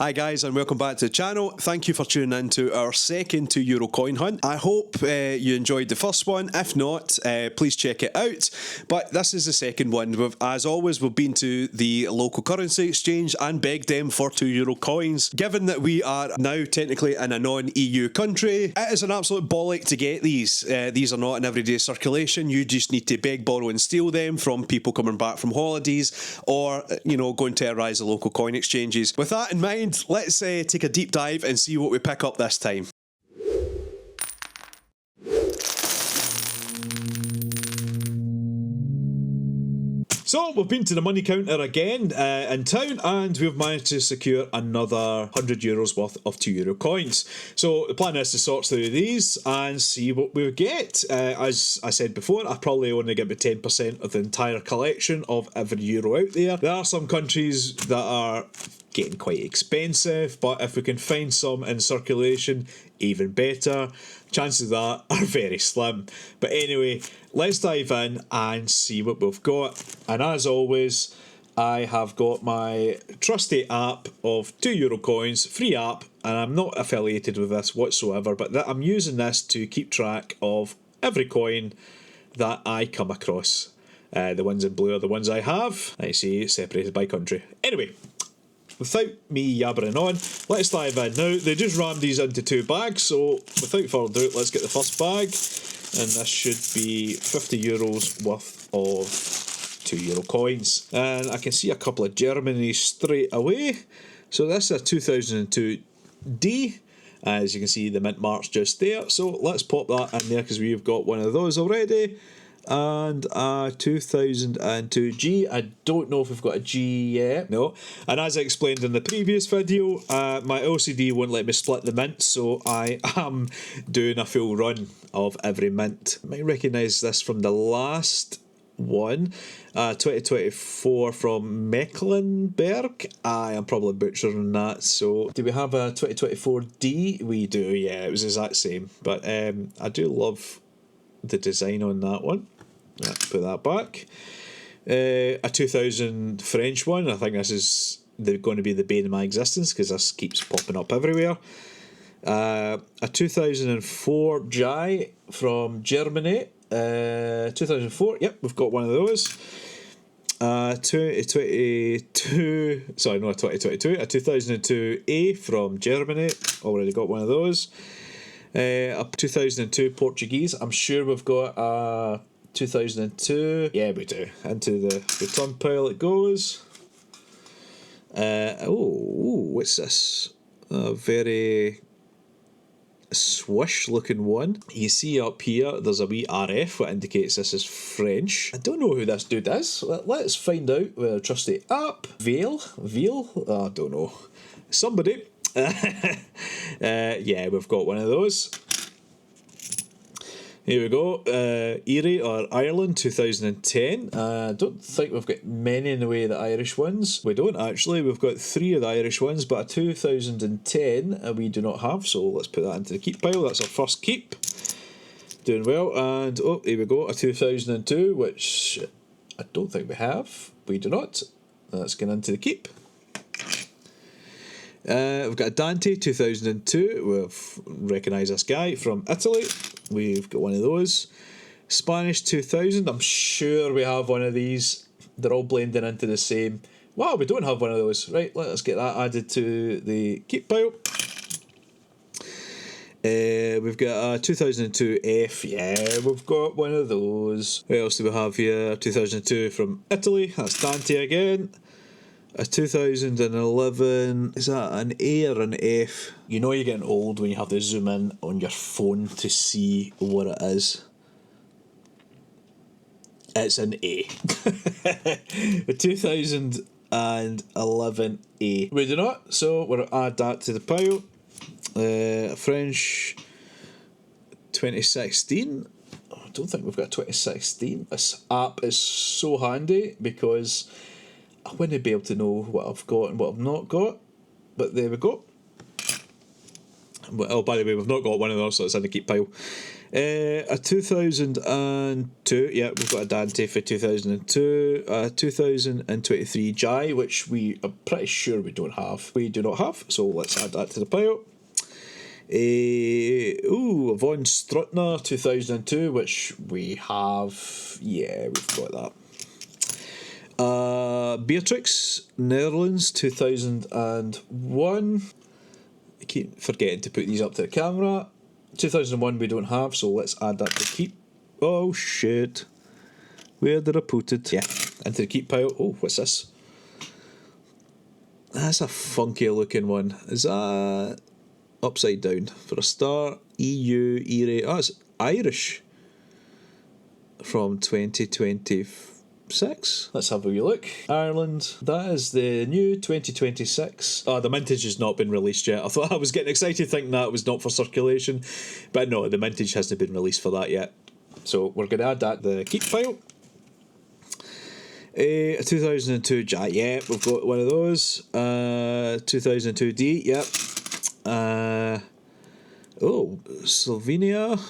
Hi guys, and welcome back to the channel. Thank you for tuning in to our second €2 coin hunt. I hope you enjoyed the first one. If not, please check it out. But this is the second one. As always, we've been to the local currency exchange and begged them for €2 coins. Given that we are now technically in a non-EU country, it is an absolute bollock to get these. These are not in everyday circulation. You just need to beg, borrow and steal them from people coming back from holidays or, going to terrorise the local coin exchanges. With that in mind, let's take a deep dive and see what we pick up this time. So we've been to the money counter again in town, and we've managed to secure another €100 worth of €2 coins. So the plan is to sort through these and see what we get. As I said before, I probably only get about 10% of the entire collection of every euro out there. There are some countries that are getting quite expensive, but if we can find some in circulation, even better. Chances of that are very slim. But anyway, let's dive in and see what we've got. And as always, I have got my trusty app of €2 coins, free app, and I'm not affiliated with this whatsoever, but I'm using this to keep track of every coin that I come across. The ones in blue are the ones I have. I see separated by country. Anyway, without me yabbering on, let's dive in. Now, they just rammed these into 2 bags, so without further ado, let's get the first bag. And this should be €50 worth of €2 coins. And I can see a couple of Germany straight away. So this is a 2002D. As you can see, the mint mark's just there. So let's pop that in there because we've got one of those already. And a 2002G. I don't know if we've got a G yet. No. And as I explained in the previous video, my LCD won't let me split the mint, so I am doing a full run of every mint. You might recognise this from the last one. 2024 from Mecklenburg. I am probably butchering that. So do we have a 2024D? We do, yeah, it was the exact same. But I do love the design on that one. Let's put that back. A 2000 French one. I think this is going to be the bane of my existence because this keeps popping up everywhere. A 2004 Jai from Germany. 2004. Yep, we've got one of those. 2022. Sorry, not a 2022. A 2002A from Germany. Already got one of those. A 2002 Portuguese. I'm sure we've got a 2002. Yeah, we do. Into the return pile it goes. What's this? A very swish looking one. You see up here there's a wee RF that indicates this is French. I don't know who this dude is. Let's find out with a trusty app. Veil? I don't know. Somebody. Yeah, we've got one of those. Here we go. Erie or Ireland 2010. I don't think we've got many in the way of the Irish ones. We don't actually. We've got 3 of the Irish ones, but a 2010 we do not have, so let's put that into the keep pile. That's our first keep. Doing well. And here we go, a 2002, which I don't think we have. We do not. That's going into the keep. We've got a Dante 2002. We've recognised this guy from Italy. We've got one of those. Spanish 2000. I'm sure we have one of these. They're all blending into the same. Wow, we don't have one of those. Right, let's get that added to the keep pile. We've got a 2002F. Yeah, we've got one of those. What else do we have here? 2002 from Italy. That's Dante again. A 2011, is that an A or an F? You know you're getting old when you have to zoom in on your phone to see what it is. It's an A. A 2011A. We do not, so we'll add that to the pile. French 2016. I don't think we've got 2016. This app is so handy because I wouldn't be able to know what I've got and what I've not got, but there we go. Oh, by the way, we've not got one of those, so it's in the keep pile. A 2002, yeah, we've got a Dante for 2002. A 2023 Jai, which we are pretty sure we don't have. We do not have, so let's add that to the pile. A Von Strutner 2002, which we have. Yeah, we've got that. Beatrix, Netherlands 2001. I keep forgetting to put these up to the camera. 2001 we don't have, so let's add that to keep. Oh shit. Where did I put it? Yeah, into the keep pile. Oh, what's this? That's a funky looking one. Is that upside down? For a start, EU, ERA. Oh, it's Irish. From 2026. Let's have a wee look. Ireland. That is the new 2026. The Mintage has not been released yet. I thought I was getting excited thinking that was not for circulation, but no, the Mintage hasn't been released for that yet. So we're going to add that to the keep file. A 2002 Jack, yeah, we've got one of those. 2002 D, yep. Slovenia.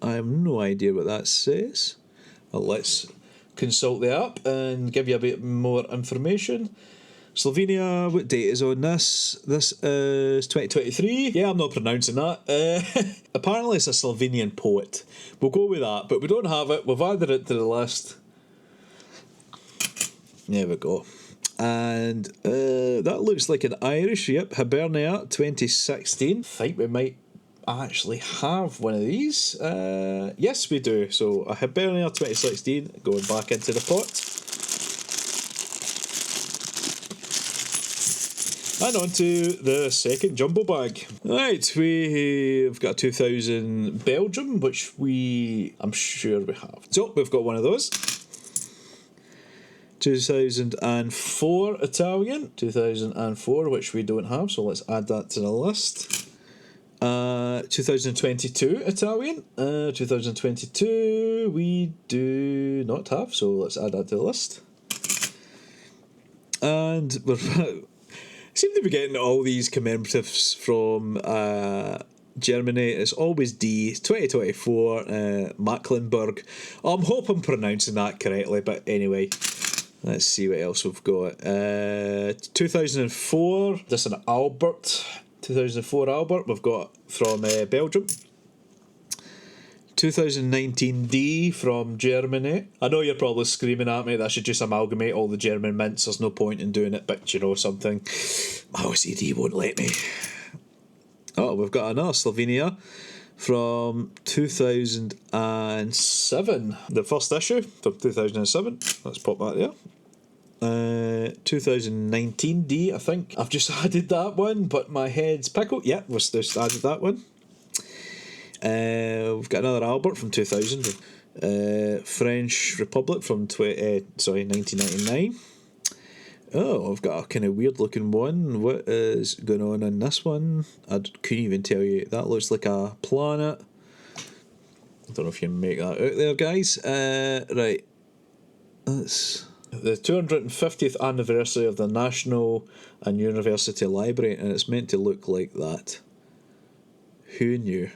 I have no idea what that says. Well, let's consult the app and give you a bit more information. Slovenia, what date is on this? This is 2023. Yeah, I'm not pronouncing that. Apparently it's a Slovenian poet. We'll go with that, but we don't have it. We've added it to the list. There we go. And that looks like an Irish, yep, Hibernia 2016. I think we might actually have one of these. Yes, we do. So a Hibernia 2016 going back into the pot. And on to the second jumbo bag. Right, we've got 2000 Belgium, which I'm sure we have. So we've got one of those. 2004 Italian, 2004, which we don't have, so let's add that to the list. 2022 Italian, 2022 we do not have, so let's add that to the list. And we seem to be getting all these commemoratives from Germany. It's always D. 2024 Mecklenburg. I hope I'm pronouncing that correctly, but anyway. Let's see what else we've got. 2004, this is an Albert. 2004 Albert, we've got from Belgium. 2019 D from Germany. I know you're probably screaming at me that I should just amalgamate all the German mints. There's no point in doing it, but you know something. My OCD won't let me. Oh, we've got another Slovenia from 2007. The first issue from 2007. Let's pop that there. 2019 D, I think. I've just added that one, but my head's pickled. Yeah, we've just added that one. We've got another Albert from 2000. French Republic from 1999. Oh, I've got a kind of weird looking one. What is going on in this one? I couldn't even tell you. That looks like a planet. I don't know if you can make that out there, guys. Right. That's the 250th anniversary of the National and University Library, and it's meant to look like that. Who knew?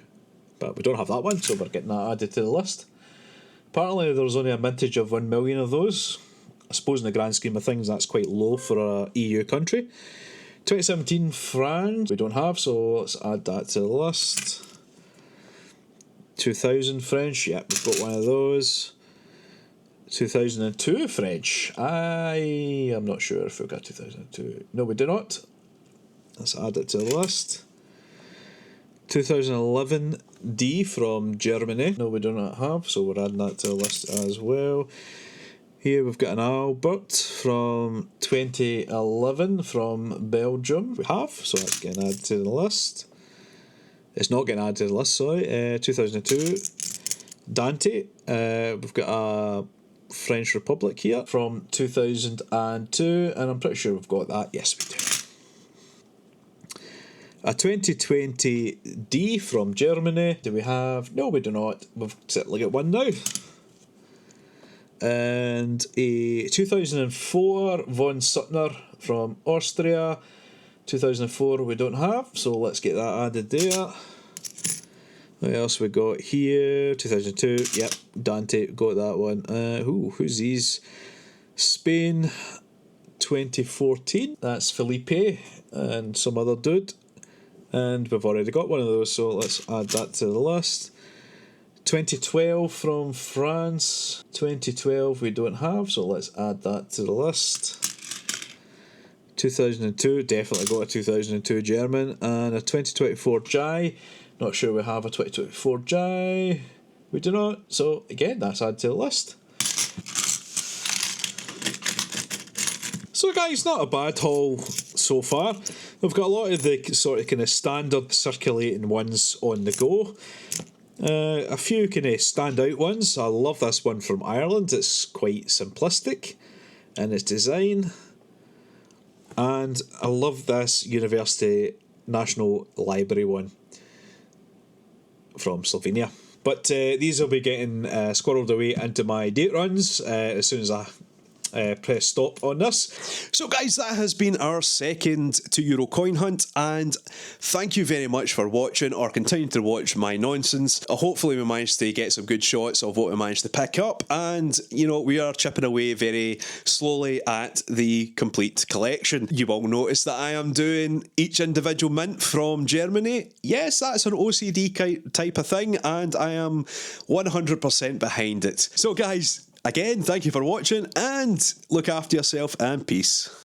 But we don't have that one, so we're getting that added to the list. Apparently there's only a mintage of 1 million of those. I suppose in the grand scheme of things that's quite low for a EU country. 2017 France we don't have, so let's add that to the list. 2000 French, yeah, we've got one of those. 2002 French, I am not sure if we've got 2002. No, we do not. Let's add it to the list. 2011 D from Germany. No, we do not have, so we're adding that to the list as well. Here we've got an Albert from 2011 from Belgium. We have, so that's getting added to the list. It's not getting added to the list, sorry. 2002 Dante. We've got a French Republic here from 2002, and I'm pretty sure we've got that. Yes, we do. A 2020 D from Germany. Do we have? No, we do not. We've certainly got one now. And a 2004 von Suttner from Austria. 2004 we don't have, so let's get that added there. What else we got here? 2002, yep, Dante, got that one. Who's these? Spain, 2014, that's Felipe and some other dude. And we've already got one of those, so let's add that to the list. 2012 from France, 2012 we don't have, so let's add that to the list. 2002, definitely got a 2002 German, and a 2024 Jai. Not sure we have a 2024 Jai. We do not, so again, that's added to the list. So guys, not a bad haul so far. We've got a lot of the sort of kind of standard circulating ones on the go. A few kind of standout ones. I love this one from Ireland. It's quite simplistic in its design. And I love this University National Library one from Slovenia. But these will be getting squirreled away into my date runs as soon as I press stop on this. So guys, that has been our second €2 coin hunt, and thank you very much for watching or continuing to watch my nonsense. Hopefully we managed to get some good shots of what we managed to pick up, and you know, we are chipping away very slowly at the complete collection. You will notice that I am doing each individual mint from Germany. Yes, that's an OCD type of thing, and I am 100% behind it. So guys, again, thank you for watching, and look after yourself, and peace.